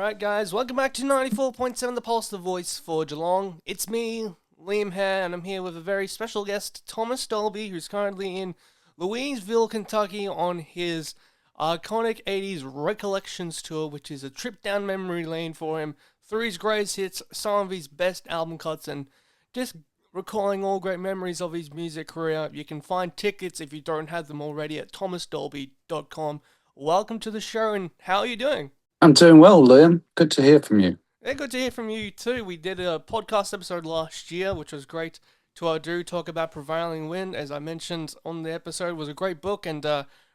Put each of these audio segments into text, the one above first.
Alright guys, welcome back to 94.7 The Pulse, the voice for Geelong. It's me, Liam here, and I'm here with a very special guest, Thomas Dolby, who's currently in Louisville, Kentucky on his iconic 80s Recollections tour, which is a trip down memory lane for him through his greatest hits, some of his best album cuts, and just recalling all great memories of his music career. You can find tickets if you don't have them already at thomasdolby.com. Welcome to the show, and how are you doing? I'm doing well, Liam. Good to hear from you. Yeah, good to hear from you too. We did a podcast episode last year, which was great to talk about Prevailing Wind. As I mentioned on the episode, it was a great book and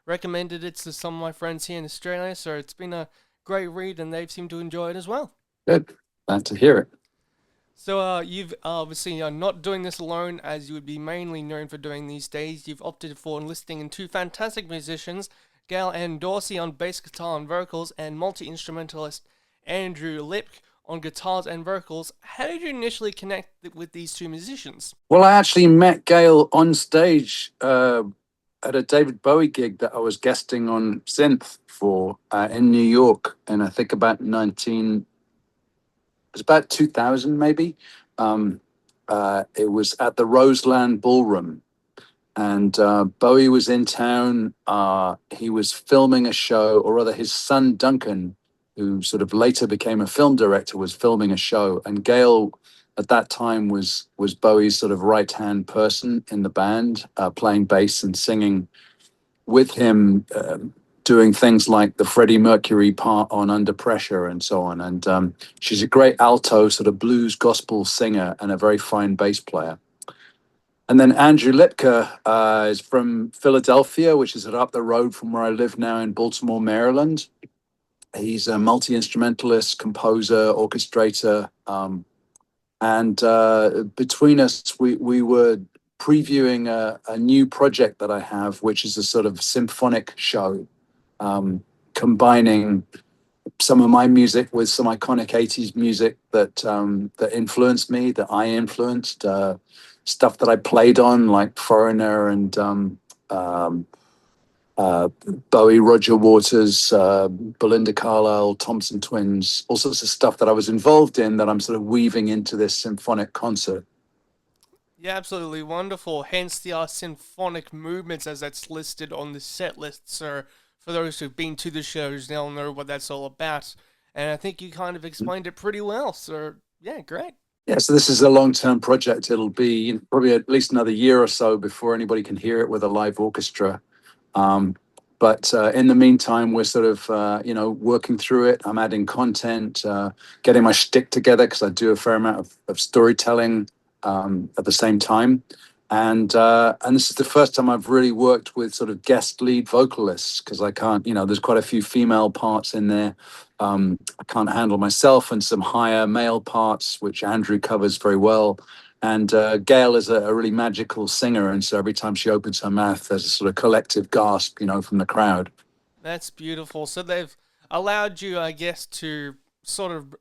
recommended it to some of my friends here in Australia. So it's been a great read, and they've seemed to enjoy it as well. Good. Glad to hear it. So you've obviously not doing this alone, as you would be mainly known for doing these days. You've opted for enlisting in two fantastic musicians, Gail and Dorsey on bass guitar and vocals, and multi-instrumentalist Andrew Lipk on guitars and vocals. How did you initially connect with these two musicians? Well, I actually met Gail on stage at a David Bowie gig that I was guesting on synth for in New York, and I think it was about 2000 maybe. It was at the Roseland Ballroom. And Bowie was in town. He was filming a show, or rather his son Duncan, who sort of later became a film director, was filming a show. And Gail at that time was Bowie's sort of right-hand person in the band, playing bass and singing with him, doing things like the Freddie Mercury part on Under Pressure and so on. And she's a great alto, sort of blues gospel singer and a very fine bass player. And then Andrew Lipka is from Philadelphia, which is up the road from where I live now in Baltimore, Maryland. He's a multi-instrumentalist, composer, orchestrator. And between us, we were previewing a new project that I have, which is a sort of symphonic show, combining some of my music with some iconic 80s music that influenced me, that I influenced. Stuff that I played on, like Foreigner and Bowie, Roger Waters, Belinda Carlisle, Thompson Twins, all sorts of stuff that I was involved in that I'm sort of weaving into this symphonic concert. Yeah, absolutely wonderful. Hence the symphonic movements as that's listed on the set list. So for those who've been to the shows, they'll know what that's all about. And I think you kind of explained it pretty well. So yeah, great. Yeah, so this is a long-term project. It'll be probably at least another year or so before anybody can hear it with a live orchestra. But in the meantime, we're sort of, working through it. I'm adding content, getting my shtick together because I do a fair amount of storytelling at the same time. And this is the first time I've really worked with sort of guest lead vocalists because I can't, there's quite a few female parts in there. I can't handle myself, and some higher male parts, which Andrew covers very well. And Gail is a really magical singer, and so every time she opens her mouth, there's a sort of collective gasp, from the crowd. That's beautiful. So they've allowed you, I guess, to sort of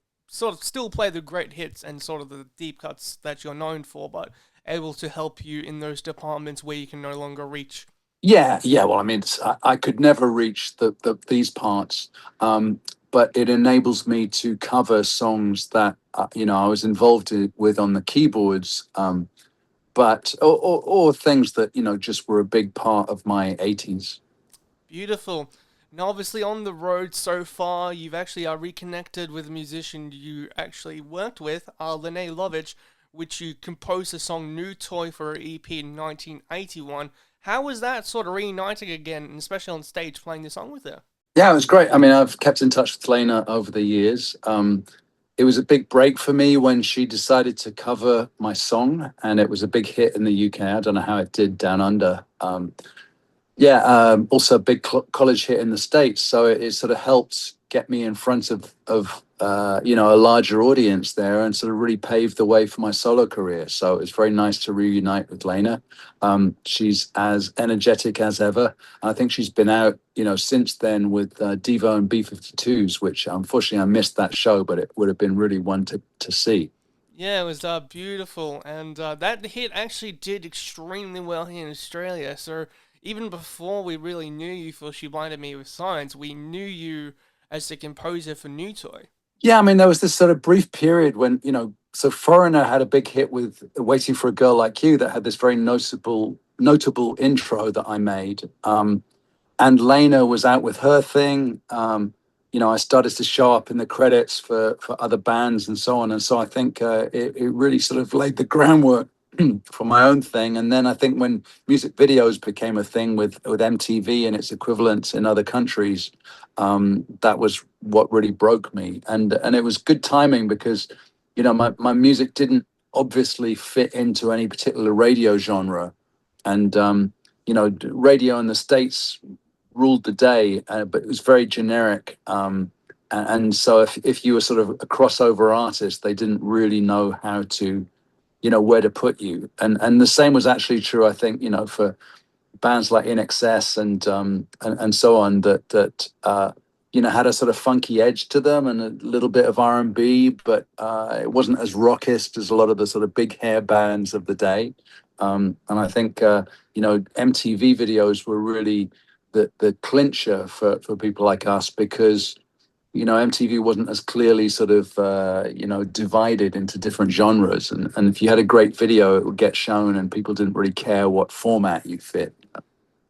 still play the great hits and sort of the deep cuts that you're known for, but able to help you in those departments where you can no longer reach. Yeah. Well, I mean, I could never reach these parts, but it enables me to cover songs that I was involved with on the keyboards, but or things that just were a big part of my 80s. Beautiful. Now, obviously, on the road so far, you've actually reconnected with a musician you actually worked with, Lene Lovich, which you composed the song New Toy for her EP in 1981. How was that sort of reuniting again, and especially on stage playing the song with her? Yeah, it was great. I mean, I've kept in touch with Lena over the years. It was a big break for me when she decided to cover my song, and it was a big hit in the UK. I don't know how it did down under. Also a big college hit in the States. So it sort of helped get me in front of a larger audience there, and sort of really paved the way for my solo career. So it was very nice to reunite with Lena. She's as energetic as ever. I think she's been out, since then with Devo and B-52s, which unfortunately I missed that show, but it would have been really one to see. Yeah, it was beautiful, and that hit actually did extremely well here in Australia. So even before we really knew you for She Blinded Me with Science, we knew you as the composer for New Toy. Yeah, I mean, there was this sort of brief period when, so Foreigner had a big hit with Waiting for a Girl Like You that had this very notable intro that I made. And Lena was out with her thing. I started to show up in the credits for other bands and so on. And so I think it really sort of laid the groundwork for my own thing. And then I think when music videos became a thing with MTV and its equivalents in other countries, that was what really broke me. And it was good timing because, my music didn't obviously fit into any particular radio genre. And, radio in the States ruled the day, but it was very generic. And so if you were sort of a crossover artist, they didn't really know how to, where to put you. And the same was actually true, I think, for bands like In Excess and so on that had a sort of funky edge to them and a little bit of R&B, but it wasn't as rockist as a lot of the sort of big hair bands of the day. And I think MTV videos were really the clincher for people like us because MTV wasn't as clearly sort of divided into different genres, and if you had a great video, it would get shown, and people didn't really care what format you fit.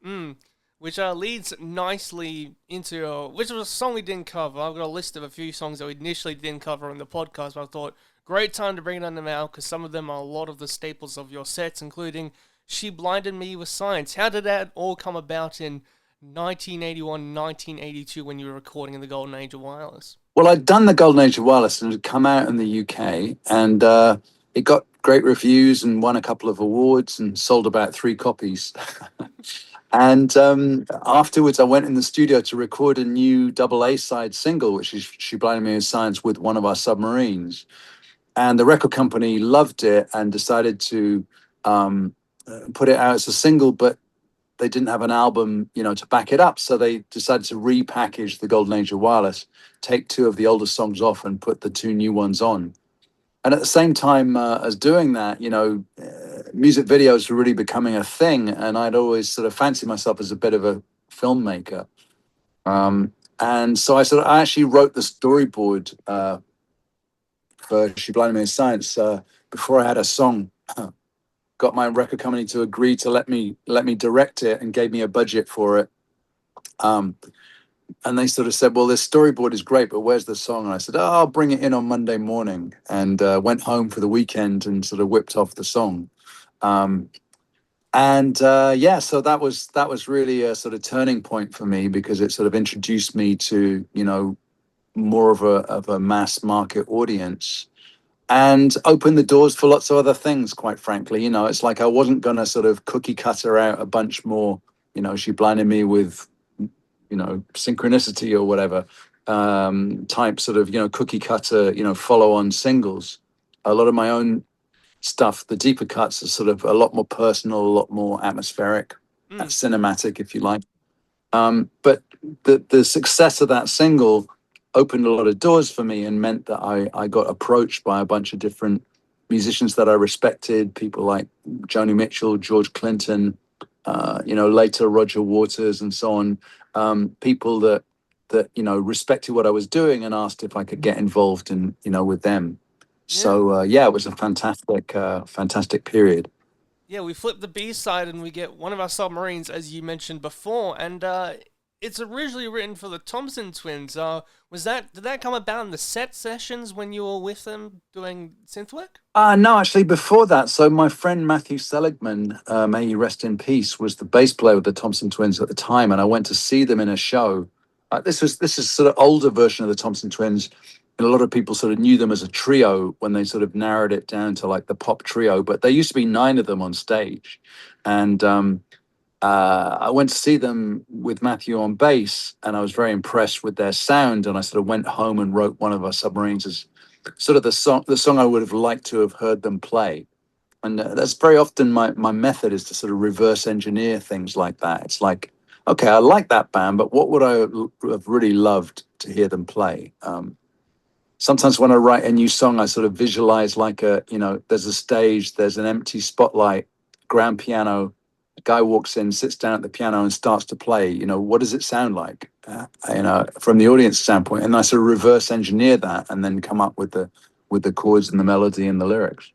Mm. Which leads nicely into which was a song we didn't cover. I've got a list of a few songs that we initially didn't cover in the podcast, but I thought great time to bring them out because some of them are a lot of the staples of your sets, including "She Blinded Me with Science." How did that all come about in 1981, 1982 when you were recording in the golden age of wireless? Well, I'd done the golden age of wireless and it had come out in the UK, and it got great reviews and won a couple of awards and sold about 3 copies. And afterwards, I went in the studio to record a new double A side single, which is "She Blinded Me with Science" with one of our submarines. And the record company loved it and decided to put it out as a single, but they didn't have an album, to back it up. So they decided to repackage the Golden Age of Wireless, take 2 of the older songs off and put the 2 new ones on. And at the same time as doing that, music videos were really becoming a thing. And I'd always sort of fancied myself as a bit of a filmmaker. And so I actually wrote the storyboard for "She Blinded Me with Science" before I had a song. Got my record company to agree to let me direct it and gave me a budget for it. And they sort of said, "Well, this storyboard is great, but where's the song?" And I said, "Oh, I'll bring it in on Monday morning," and went home for the weekend and sort of whipped off the song. Yeah, so that was really a sort of turning point for me because it sort of introduced me to more of a mass market audience and opened the doors for lots of other things. Quite frankly, it's like I wasn't going to sort of cookie cutter out a bunch more. She blinded me with synchronicity or whatever type sort of cookie cutter follow on singles. A lot of my own stuff, the deeper cuts, are sort of a lot more personal, a lot more atmospheric, cinematic, if you like. But the success of that single opened a lot of doors for me and meant that I got approached by a bunch of different musicians that I respected, people like Joni Mitchell, George Clinton, later Roger Waters and so on, people that respected what I was doing and asked if I could get involved in with them. So it was a fantastic period. Yeah, we flip the B side and we get one of our submarines, as you mentioned before, and it's originally written for the Thompson twins. Did that come about in the set sessions when you were with them doing synth work? No, actually, before that. So my friend Matthew Seligman, may he rest in peace, was the bass player with the Thompson twins at the time, and I went to see them in a show. This is sort of older version of the Thompson twins. And a lot of people sort of knew them as a trio when they sort of narrowed it down to like the pop trio, but there used to be 9 of them on stage. And I went to see them with Matthew on bass, and I was very impressed with their sound. And I sort of went home and wrote one of our submarines as sort of the song I would have liked to have heard them play. And that's very often my method is to sort of reverse engineer things like that. It's like, okay, I like that band, but what would I have really loved to hear them play? Sometimes when I write a new song, I sort of visualize like there's a stage, there's an empty spotlight, grand piano. A guy walks in, sits down at the piano and starts to play. What does it sound like? from the audience standpoint, and I sort of reverse engineer that and then come up with the chords and the melody and the lyrics.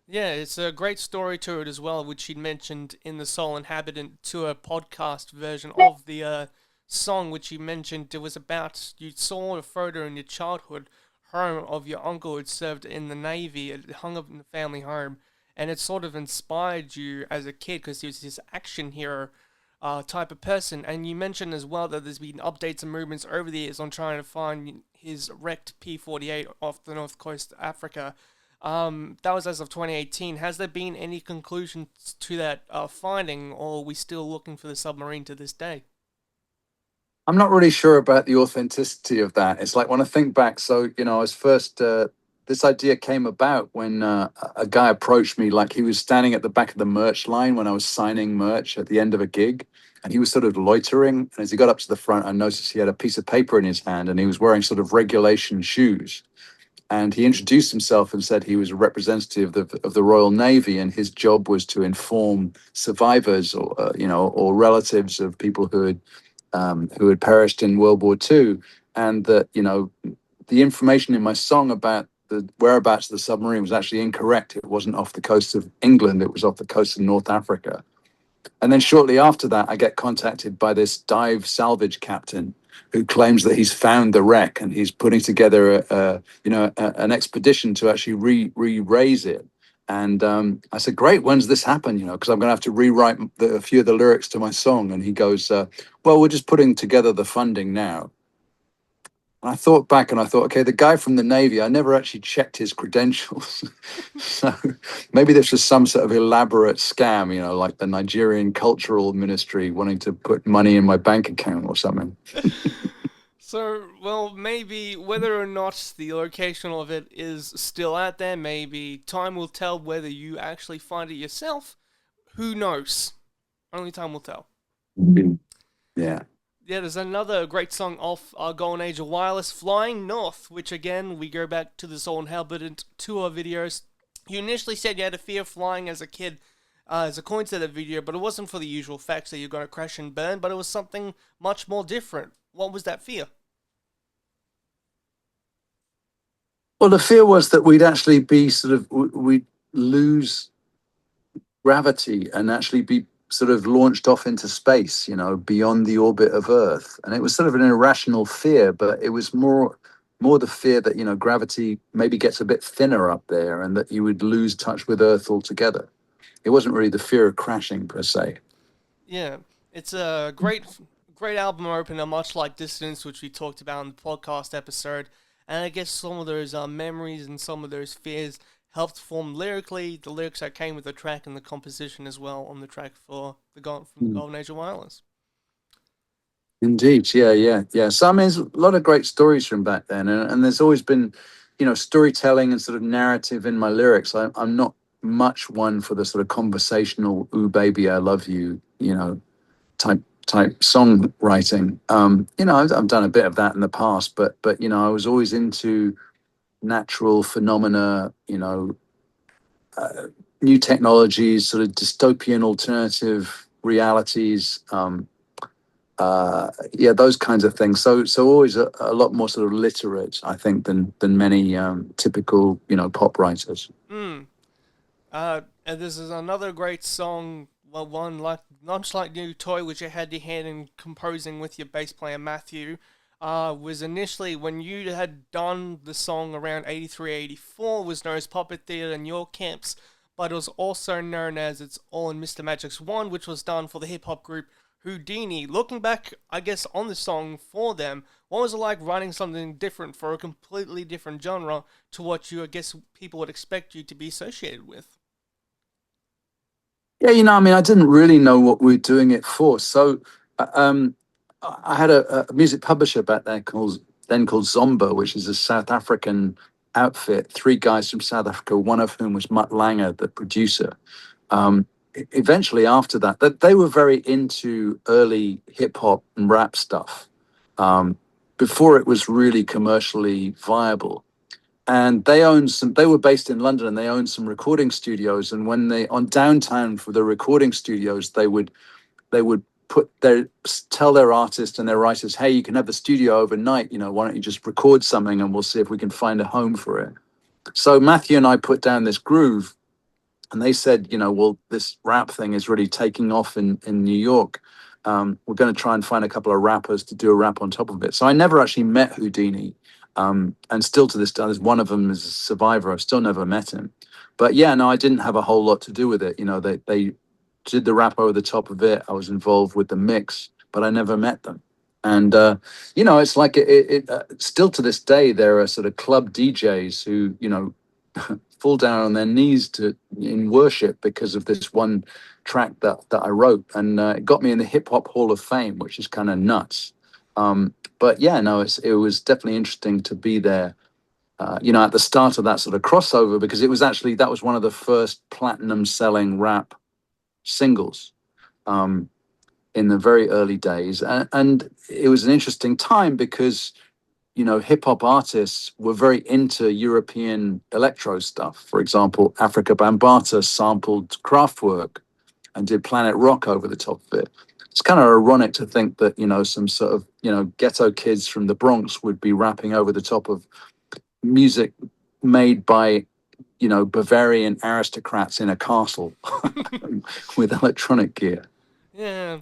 Yeah, it's a great story to it as well, which he'd mentioned in the Soul Inhabitant tour podcast version of the song, which he mentioned it was about you saw a photo in your childhood home of your uncle who'd served in the Navy. It hung up in the family home, and it sort of inspired you as a kid because he was this action hero type of person. And you mentioned as well that there's been updates and movements over the years on trying to find his wrecked P-48 off the north coast of Africa. That was as of 2018. Has there been any conclusions to that finding, or are we still looking for the submarine to this day? I'm not really sure about the authenticity of that. It's like when I think back, so, I was first, this idea came about when a guy approached me, like he was standing at the back of the merch line when I was signing merch at the end of a gig. And he was sort of loitering. And as he got up to the front, I noticed he had a piece of paper in his hand and he was wearing sort of regulation shoes. And he introduced himself and said he was a representative of the Royal Navy, and his job was to inform survivors or or relatives of people who had perished in World War II, and that the information in my song about the whereabouts of the submarine was actually incorrect. It wasn't off the coast of England; it was off the coast of North Africa. And then shortly after that, I get contacted by this dive salvage captain who claims that he's found the wreck and he's putting together an expedition to actually re-raise it. And I said, great, when's this happen? Because I'm going to have to rewrite a few of the lyrics to my song. And he goes, well, we're just putting together the funding now. And I thought back and I thought, okay, the guy from the Navy, I never actually checked his credentials. So maybe this was some sort of elaborate scam, like the Nigerian Cultural Ministry wanting to put money in my bank account or something. So, well, maybe whether or not the location of it is still out there, maybe time will tell whether you actually find it yourself. Who knows? Only time will tell. Yeah. Yeah, there's another great song off our Golden Age of Wireless, Flying North, which again, we go back to the Soul Inhabitant tour videos. You initially said you had a fear of flying as a kid, as a coin to that video, but it wasn't for the usual facts that you're going to crash and burn, but it was something much more different. What was that fear? Well, the fear was that we'd actually be we'd lose gravity and actually be sort of launched off into space, beyond the orbit of Earth. And it was sort of an irrational fear, but it was more the fear that, gravity maybe gets a bit thinner up there and that you would lose touch with Earth altogether. It wasn't really the fear of crashing per se. Yeah, it's a great album opener, much like Distance, which we talked about in the podcast episode. And I guess some of those memories and some of those fears helped form lyrically the lyrics that came with the track and the composition as well on the track for from the Golden Age of Wireless. Indeed, yeah. So I mean, there's a lot of great stories from back then, and there's always been, storytelling and sort of narrative in my lyrics. I'm not much one for the sort of conversational "Ooh, baby, I love you," type songwriting. I've done a bit of that in the past, but I was always into natural phenomena, new technologies, sort of dystopian alternative realities. Those kinds of things. So always a lot more sort of literate, I think, than many typical, pop writers. And this is another great song. Well, one like Much Like New Toy, which you had your hand in composing with your bass player Matthew. Was initially when you had done the song around 83, 84, was known as Puppet Theatre in your camps, but it was also known as It's All in Mr. Magic's One, which was done for the hip hop group Houdini. Looking back, I guess, on the song for them, what was it like writing something different for a completely different genre to what I guess, people would expect you to be associated with? Yeah, I mean, I didn't really know what we were doing it for. So um, I had a music publisher back then called Zomba, which is a South African outfit. Three guys from South Africa, one of whom was Mutt Langer, the producer. Eventually, after that, they were very into early hip hop and rap stuff before it was really commercially viable. And they were based in London and they owned some recording studios. And when they on downtown for the recording studios, they would tell their artists and their writers, hey, you can have the studio overnight. Why don't you just record something and we'll see if we can find a home for it. So Matthew and I put down this groove, and they said, well, this rap thing is really taking off in New York. We're going to try and find a couple of rappers to do a rap on top of it. So I never actually met Houdini. And still to this day, there's one of them is a survivor. I've still never met him. But yeah, no, I didn't have a whole lot to do with it. They did the rap over the top of it. I was involved with the mix, but I never met them. And it's like still to this day, there are sort of club DJs who, fall down on their knees in worship because of this one track that I wrote, and it got me in the Hip Hop Hall of Fame, which is kind of nuts. But yeah, no, it was definitely interesting to be there. At the start of that sort of crossover, because that was one of the first platinum selling rap singles in the very early days, and it was an interesting time because hip hop artists were very into European electro stuff. For example, Africa Bambaataa sampled Kraftwerk and did Planet Rock over the top of it. It's kind of ironic to think that, some sort of, ghetto kids from the Bronx would be rapping over the top of music made by, Bavarian aristocrats in a castle with electronic gear. Yeah.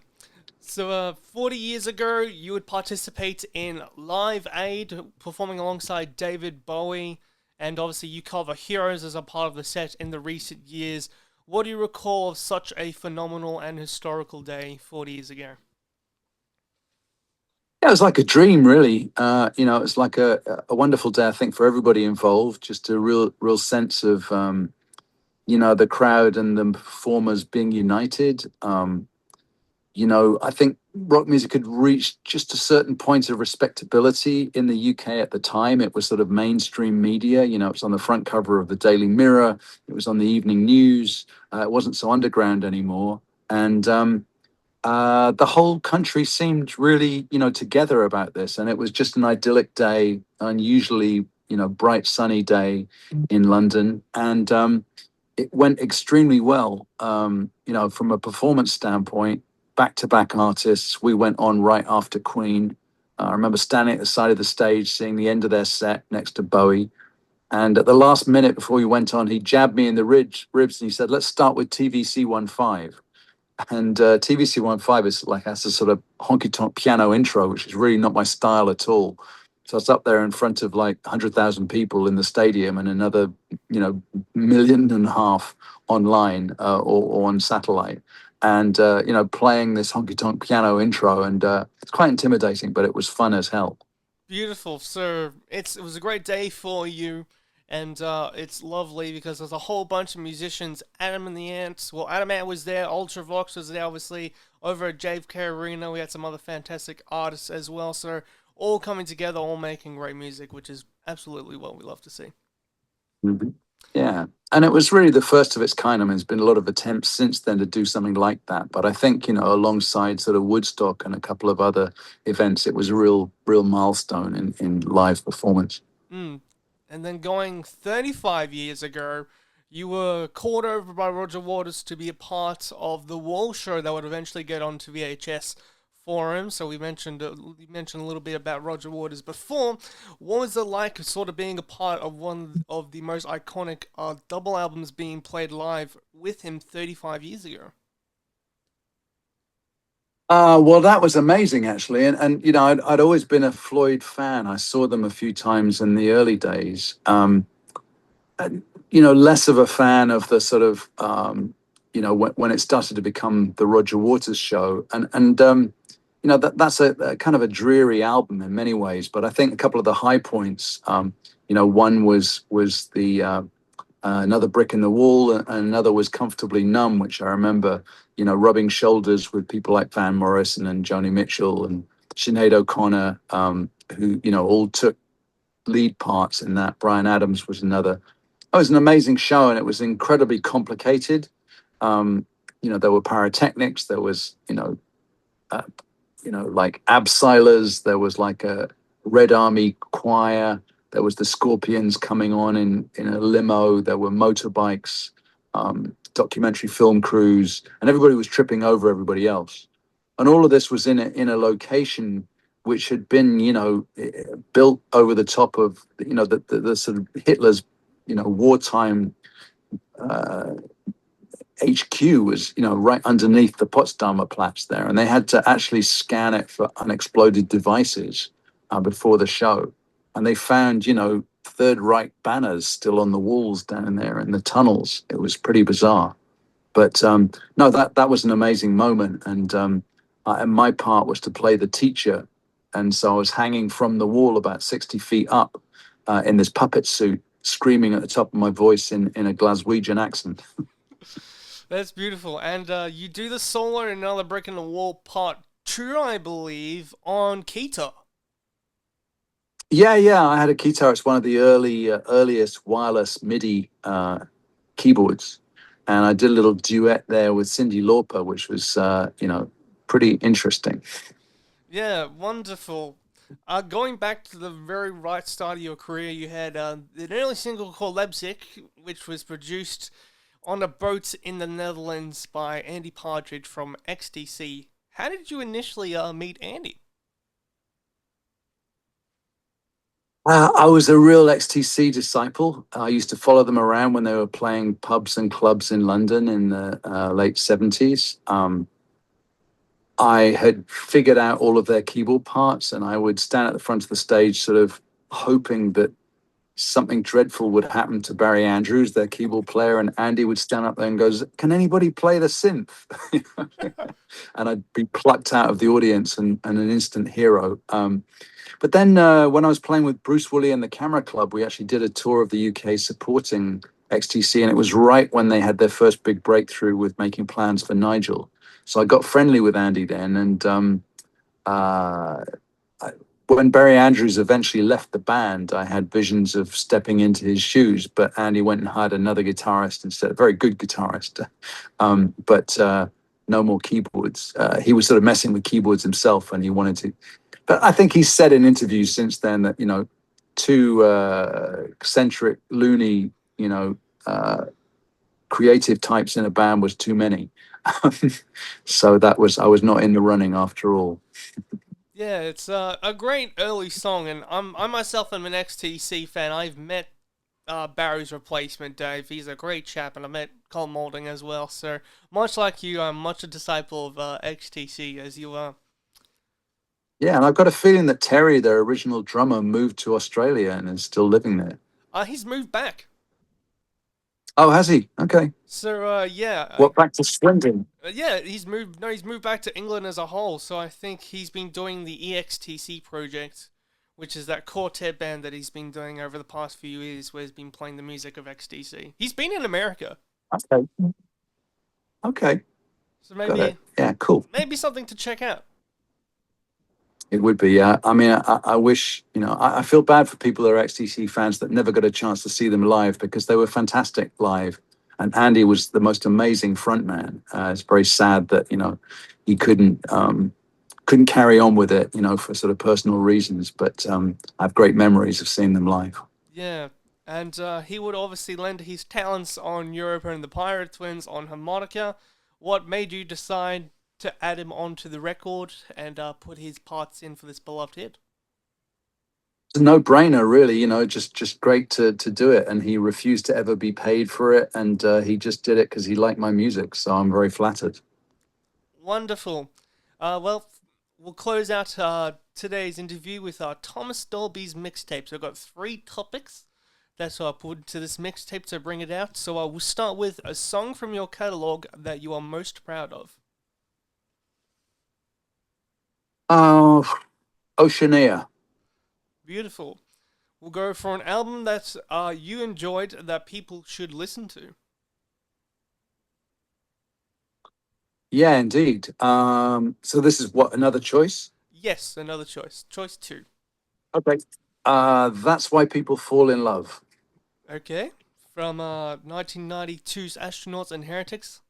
So, 40 years ago, you would participate in Live Aid, performing alongside David Bowie, and obviously you cover Heroes as a part of the set in the recent years. What do you recall of such a phenomenal and historical day 40 years ago? Yeah, it was like a dream, really. It's like a wonderful day, I think, for everybody involved. Just a real sense of, the crowd and the performers being united. I think rock music had reached just a certain point of respectability in the UK at the time. It was sort of mainstream media. It was on the front cover of the Daily Mirror. It was on the evening news. It wasn't so underground anymore. And the whole country seemed really, together about this. And it was just an idyllic day, unusually, bright, sunny day in London. And it went extremely well, from a performance standpoint. Back-to-back artists. We went on right after Queen. I remember standing at the side of the stage, seeing the end of their set next to Bowie. And at the last minute before we went on, he jabbed me in the ribs and he said, "Let's start with TVC 15." And TVC 15 is like has a sort of honky tonk piano intro, which is really not my style at all. So I was up there in front of like 100,000 people in the stadium and another, 1.5 million online or on satellite. And, playing this honky tonk piano intro. And it's quite intimidating, but it was fun as hell. Beautiful. So it was a great day for you, and it's lovely because there's a whole bunch of musicians. Adam and the Ants. Well, Adam Ant was there. Ultravox was there, obviously. Over at JFK Arena, we had some other fantastic artists as well. So all coming together, all making great music, which is absolutely what we love to see. Mm-hmm. Yeah. And it was really the first of its kind. I mean, there's been a lot of attempts since then to do something like that. But I think, alongside sort of Woodstock and a couple of other events, it was a real milestone in live performance. Mm. And then going 35 years ago, you were called over by Roger Waters to be a part of the Wall show that would eventually get onto VHS for him. So we mentioned a little bit about Roger Waters before. What was it like sort of being a part of one of the most iconic double albums being played live with him 35 years ago? Well, that was amazing, actually. And I'd always been a Floyd fan. I saw them a few times in the early days. And, less of a fan of the sort of, when it started to become the Roger Waters show. And that's a kind of a dreary album in many ways. But I think a couple of the high points, one was the Another Brick in the Wall, and another was Comfortably Numb, which I remember, rubbing shoulders with people like Van Morrison and Joni Mitchell and Sinead O'Connor, who, all took lead parts in that. Brian Adams was another. It was an amazing show, and it was incredibly complicated. There were pyrotechnics, there was, like abseilers, there was like a Red Army choir, there was the Scorpions coming on in a limo, there were motorbikes, documentary film crews, and everybody was tripping over everybody else. and all of this was in a location which had been, built over the top of, the sort of Hitler's, wartime uh, HQ was, right underneath the Potsdamer Platz there, and they had to actually scan it for unexploded devices before the show, and they found, Third Reich banners still on the walls down there in the tunnels. It was pretty bizarre. But no, that was an amazing moment, and my part was to play the teacher, and so I was hanging from the wall about 60 feet up in this puppet suit, screaming at the top of my voice in a Glaswegian accent. That's beautiful. And you do the solo in Another Brick in the Wall Part 2, I believe, on Keto. Yeah, yeah, I had a guitar. It's one of the earliest wireless MIDI keyboards, and I did a little duet there with Cyndi Lauper, which was pretty interesting. Yeah, wonderful. Going back to the very right start of your career, you had an early single called Leipzig, which was produced on a boat in the Netherlands by Andy Partridge from XTC. How did you initially meet Andy? I was a real XTC disciple. I used to follow them around when they were playing pubs and clubs in London in the late 70s. I had figured out all of their keyboard parts, and I would stand at the front of the stage, sort of hoping that something dreadful would happen to Barry Andrews, their keyboard player, and Andy would stand up there and goes, "Can anybody play the synth?" And I'd be plucked out of the audience and an instant hero. But then when I was playing with Bruce Woolley and the Camera Club, we actually did a tour of the UK supporting XTC, and it was right when they had their first big breakthrough with making plans for Nigel. So I got friendly with Andy then, and uh, when Barry Andrews eventually left the band, I had visions of stepping into his shoes, but Andy went and hired another guitarist instead, a very good guitarist, but no more keyboards. He was sort of messing with keyboards himself, and he wanted to. But I think he's said in interviews since then that, two eccentric, loony, creative types in a band was too many. So I was not in the running after all. Yeah, it's a great early song, and I myself am an XTC fan. I've met Barry's replacement, Dave. He's a great chap, and I met Cole Moulding as well. So, much like you, I'm much a disciple of XTC as you are. Yeah, and I've got a feeling that Terry, their original drummer, moved to Australia and is still living there. He's moved back. Oh, has he? Okay. So, yeah, What, back to Swindon? yeah, he's moved. No, he's moved back to England as a whole. So I think he's been doing the EXTC project, which is that quartet band that he's been doing over the past few years, where he's been playing the music of XTC. He's been in America, Okay. Okay. so Got it. maybe Yeah, cool. maybe something to check out. It would be. Yeah. I mean, I wish, I feel bad for people that are XTC fans that never got a chance to see them live because they were fantastic live. And Andy was the most amazing frontman. It's very sad that, he couldn't carry on with it, for sort of personal reasons. But I have great memories of seeing them live. Yeah, and he would obviously lend his talents on Europa and the Pirate Twins on harmonica. What made you decide to add him onto the record and put his parts in for this beloved hit? It's a no-brainer, really. Just great to do it. And he refused to ever be paid for it, and he just did it because he liked my music. So I'm very flattered. Wonderful. Well, we'll close out today's interview with Thomas Dolby's mixtape. So I've got three topics that I put into this mixtape to bring it out. So we'll start with a song from your catalogue that you are most proud of. Oh, Oceania. Beautiful. We'll go for an album that you enjoyed that people should listen to. Yeah, indeed. So this is what, another choice? Yes, another choice. Choice two. Okay. That's why people fall in love. Okay. From 1992's Astronauts and Heretics.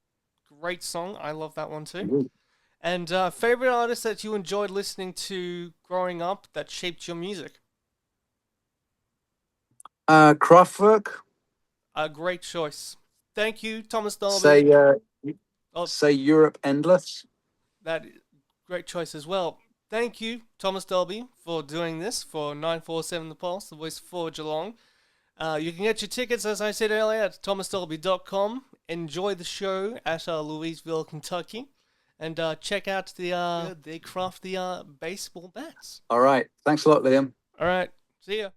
Great song. I love that one too. Ooh. And favorite artist that you enjoyed listening to growing up that shaped your music? Kraftwerk. A great choice. Thank you, Thomas Dolby. Say, Oh, say Europe Endless. that great choice as well. Thank you, Thomas Dolby, for doing this for 947 The Pulse, the voice for Geelong. You can get your tickets, as I said earlier, at thomasdolby.com. Enjoy the show at Louisville, Kentucky. And check out they craft the baseball bats. All right. Thanks a lot, Liam. All right. See ya.